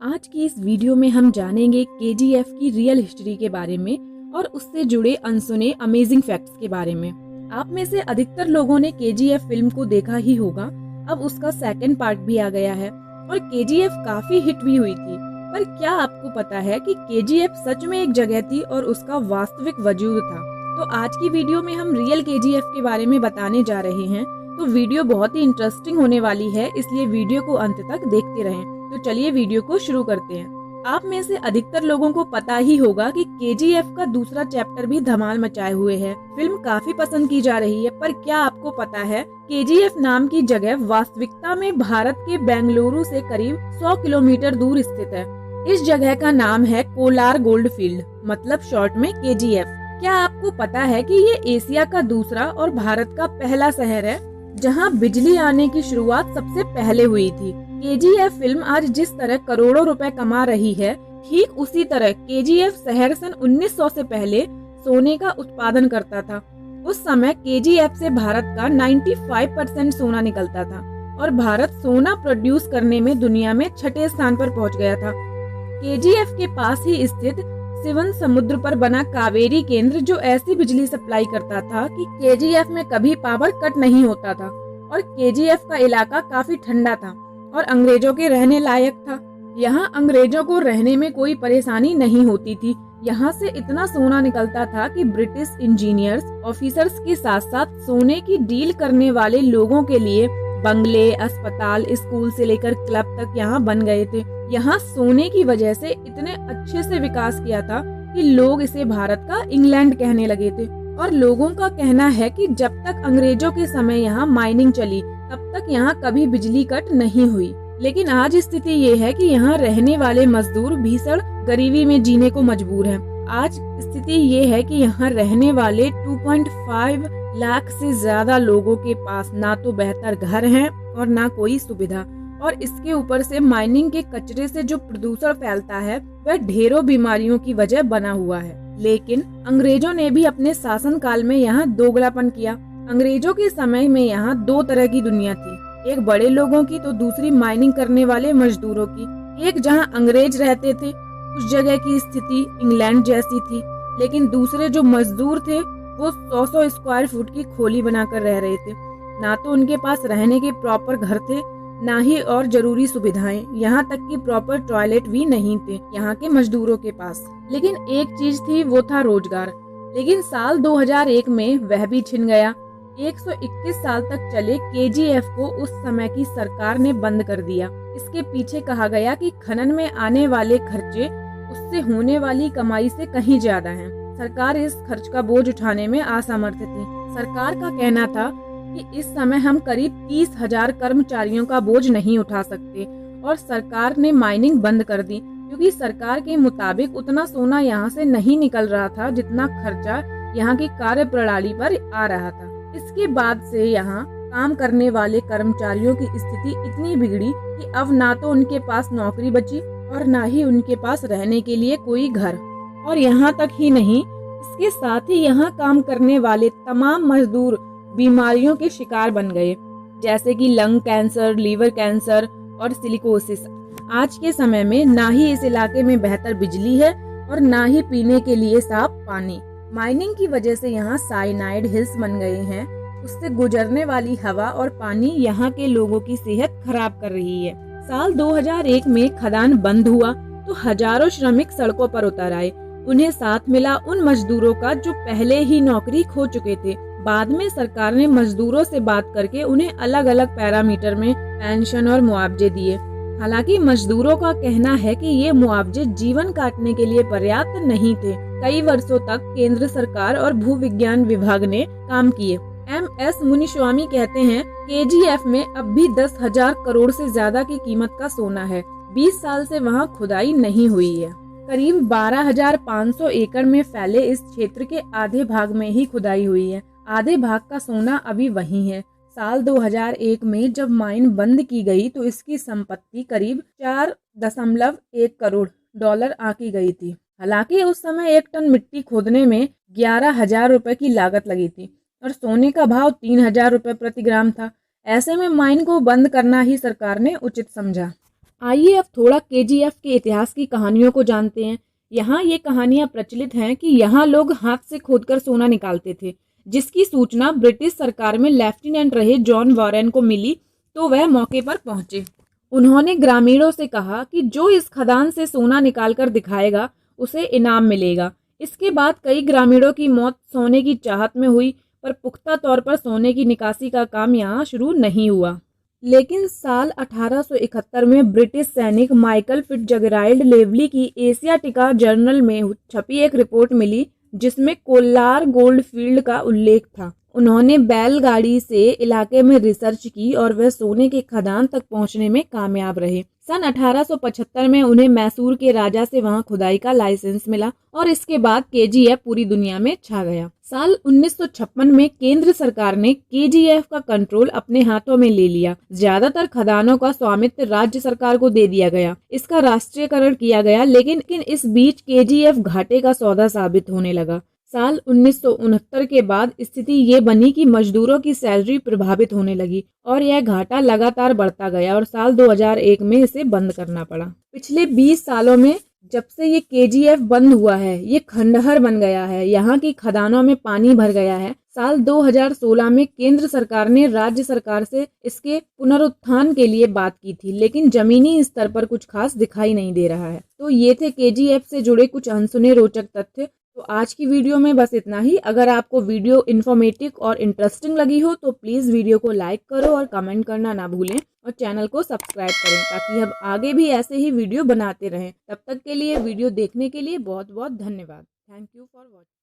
आज की इस वीडियो में हम जानेंगे केजीएफ की रियल हिस्ट्री के बारे में और उससे जुड़े अनसुने अमेजिंग फैक्ट्स के बारे में। आप में से अधिकतर लोगों ने केजीएफ फिल्म को देखा ही होगा। अब उसका सेकंड पार्ट भी आ गया है और केजीएफ काफी हिट भी हुई थी। पर क्या आपको पता है कि केजीएफ सच में एक जगह थी और उसका वास्तविक वजूद था? तो आज की वीडियो में हम रियल केजीएफ के बारे में बताने जा रहे हैं। तो वीडियो बहुत ही इंटरेस्टिंग होने वाली है, इसलिए वीडियो को अंत तक देखते रहें। तो चलिए वीडियो को शुरू करते हैं। आप में से अधिकतर लोगों को पता ही होगा कि केजीएफ का दूसरा चैप्टर भी धमाल मचाए हुए है। फिल्म काफी पसंद की जा रही है, पर क्या आपको पता है केजीएफ नाम की जगह वास्तविकता में भारत के बेंगलुरु से करीब 100 किलोमीटर दूर स्थित है। इस जगह का नाम है कोलार गोल्ड फील्ड, मतलब शॉर्ट में केजीएफ। क्या आपको पता है कि ये एशिया का दूसरा और भारत का पहला शहर है जहां बिजली आने की शुरुआत सबसे पहले हुई थी। केजीएफ फिल्म आज जिस तरह करोड़ों रुपए कमा रही है, ठीक उसी तरह केजीएफ शहर सन 1900 से पहले सोने का उत्पादन करता था। उस समय केजीएफ से भारत का 95% सोना निकलता था और भारत सोना प्रोड्यूस करने में दुनिया में 6ठे स्थान पर पहुंच गया था। केजीएफ के पास ही स्थित शिवन समुद्र पर बना कावेरी केंद्र जो ऐसी बिजली सप्लाई करता था कि केजीएफ में कभी पावर कट नहीं होता था और केजीएफ का इलाका काफी ठंडा था और अंग्रेजों के रहने लायक था। यहाँ अंग्रेजों को रहने में कोई परेशानी नहीं होती थी। यहाँ से इतना सोना निकलता था कि ब्रिटिश इंजीनियर्स ऑफिसर्स के साथ साथ सोने की डील करने वाले लोगों के लिए बंगले, अस्पताल, स्कूल से लेकर क्लब तक यहाँ बन गए थे। यहाँ सोने की वजह से इतने अच्छे से विकास किया था कि लोग इसे भारत का इंग्लैंड कहने लगे थे। और लोगों का कहना है कि जब तक अंग्रेजों के समय यहाँ माइनिंग चली तब तक यहाँ कभी बिजली कट नहीं हुई। लेकिन आज स्थिति ये है कि यहाँ रहने वाले मजदूर भीषण गरीबी में जीने को मजबूर हैं। आज स्थिति ये है कि यहाँ रहने वाले 2.5 लाख से ज्यादा लोगों के पास ना तो बेहतर घर हैं और ना कोई सुविधा, और इसके ऊपर से माइनिंग के कचरे से जो प्रदूषण फैलता है वह ढेरों बीमारियों की वजह बना हुआ है। लेकिन अंग्रेजों ने भी अपने शासन काल में यहाँ दोगलापन किया। अंग्रेजों के समय में यहाँ दो तरह की दुनिया थी, एक बड़े लोगों की तो दूसरी माइनिंग करने वाले मजदूरों की। एक जहाँ अंग्रेज रहते थे उस जगह की स्थिति इंग्लैंड जैसी थी, लेकिन दूसरे जो मजदूर थे वो 100 स्क्वायर फुट की खोली बनाकर रह रहे थे। ना तो उनके पास रहने के प्रॉपर घर थे, ना ही और जरूरी सुविधाएं, यहाँ तक कि प्रॉपर टॉयलेट भी नहीं थे यहाँ के मजदूरों के पास। लेकिन एक चीज थी, वो था रोजगार। लेकिन साल 2001 में वह भी छिन गया। 121 साल तक चले केजीएफ को उस समय की सरकार ने बंद कर दिया। इसके पीछे कहा गया कि खनन में आने वाले खर्चे उससे होने वाली कमाई से कहीं ज्यादा हैं। सरकार इस खर्च का बोझ उठाने में असमर्थ थी। सरकार का कहना था कि इस समय हम करीब 30,000 कर्मचारियों का बोझ नहीं उठा सकते और सरकार ने माइनिंग बंद कर दी, क्योंकि सरकार के मुताबिक उतना सोना यहाँ से नहीं निकल रहा था जितना खर्चा यहाँ की कार्य प्रणाली पर आ रहा था। इसके बाद से यहाँ काम करने वाले कर्मचारियों की स्थिति इतनी बिगड़ी कि अब ना तो उनके पास नौकरी बची और ना ही उनके पास रहने के लिए कोई घर। और यहाँ तक ही नहीं, इसके साथ ही यहाँ काम करने वाले तमाम मजदूर बीमारियों के शिकार बन गए, जैसे कि लंग कैंसर, लीवर कैंसर और सिलिकोसिस। आज के समय में ना ही इस इलाके में बेहतर बिजली है और ना ही पीने के लिए साफ पानी। माइनिंग की वजह से यहाँ साइनाइड हिल्स बन गए हैं। उससे गुजरने वाली हवा और पानी यहाँ के लोगों की सेहत खराब कर रही है। साल 2001 में खदान बंद हुआ तो हजारों श्रमिक सड़कों पर उतर आए। उन्हें साथ मिला उन मजदूरों का जो पहले ही नौकरी खो चुके थे। बाद में सरकार ने मजदूरों से बात करके उन्हें अलग अलग पैरामीटर में पेंशन और मुआवजे दिए। हालांकि मजदूरों का कहना है कि ये मुआवजे जीवन काटने के लिए पर्याप्त नहीं थे। कई वर्षों तक केंद्र सरकार और भूविज्ञान विभाग ने काम किए। MS मुनिस्वामी कहते हैं केजीएफ में अब भी 10,000 करोड़ से ज्यादा की कीमत का सोना है। 20 साल से वहाँ खुदाई नहीं हुई है। करीब 12,500 एकड़ में फैले इस क्षेत्र के आधे भाग में ही खुदाई हुई है। आधे भाग का सोना अभी वहीं है। साल 2001 में जब माइन बंद की गई तो इसकी संपत्ति करीब 4.1 करोड़ डॉलर आंकी गई थी। हालांकि उस समय 1 टन मिट्टी खोदने में 11,000 रुपए की लागत लगी थी और सोने का भाव 3,000 रुपए प्रति ग्राम था। ऐसे में माइन को बंद करना ही सरकार ने उचित समझा। आइए अब थोड़ा केजीएफ के इतिहास की कहानियों को जानते हैं। यहाँ ये कहानियां प्रचलित हैं कि यहाँ लोग हाथ से खोदकर सोना निकालते थे, जिसकी सूचना ब्रिटिश सरकार में लेफ्टिनेंट रहे जॉन वॉरेन को मिली तो वह मौके पर पहुंचे। उन्होंने ग्रामीणों से कहा कि जो इस खदान से सोना निकालकर दिखाएगा उसे इनाम मिलेगा। इसके बाद कई ग्रामीणों की मौत सोने की चाहत में हुई, पर पुख्ता तौर पर सोने की निकासी का काम यहाँ शुरू नहीं हुआ। लेकिन साल 1871 में ब्रिटिश सैनिक माइकल फिट्जगेराल्ड लेवली की एशियाटिका जर्नल में छपी एक रिपोर्ट मिली जिसमें कोलार गोल्ड फील्ड का उल्लेख था। उन्होंने बैलगाड़ी से इलाके में रिसर्च की और वह सोने के खदान तक पहुंचने में कामयाब रहे। सन 1875 में उन्हें मैसूर के राजा से वहां खुदाई का लाइसेंस मिला और इसके बाद केजीएफ पूरी दुनिया में छा गया। साल 1956 में केंद्र सरकार ने केजीएफ का कंट्रोल अपने हाथों में ले लिया। ज्यादातर खदानों का स्वामित्व राज्य सरकार को दे दिया गया। इसका राष्ट्रीयकरण किया गया, लेकिन इस बीच केजीएफ घाटे का सौदा साबित होने लगा। साल 1969 के बाद स्थिति ये बनी कि मजदूरों की सैलरी प्रभावित होने लगी और यह घाटा लगातार बढ़ता गया और साल 2001 में इसे बंद करना पड़ा। पिछले 20 सालों में जब से ये केजीएफ बंद हुआ है, ये खंडहर बन गया है। यहाँ की खदानों में पानी भर गया है। साल 2016 में केंद्र सरकार ने राज्य सरकार से इसके पुनरुत्थान के लिए बात की थी, लेकिन जमीनी स्तर पर कुछ खास दिखाई नहीं दे रहा है। तो ये थे केजीएफ से जुड़े कुछ अनसुने रोचक तथ्य। तो आज की वीडियो में बस इतना ही। अगर आपको वीडियो इन्फॉर्मेटिव और इंटरेस्टिंग लगी हो तो प्लीज़ वीडियो को लाइक करो और कमेंट करना ना भूलें और चैनल को सब्सक्राइब करें ताकि हम आगे भी ऐसे ही वीडियो बनाते रहें। तब तक के लिए वीडियो देखने के लिए बहुत बहुत धन्यवाद। Thank you for watching.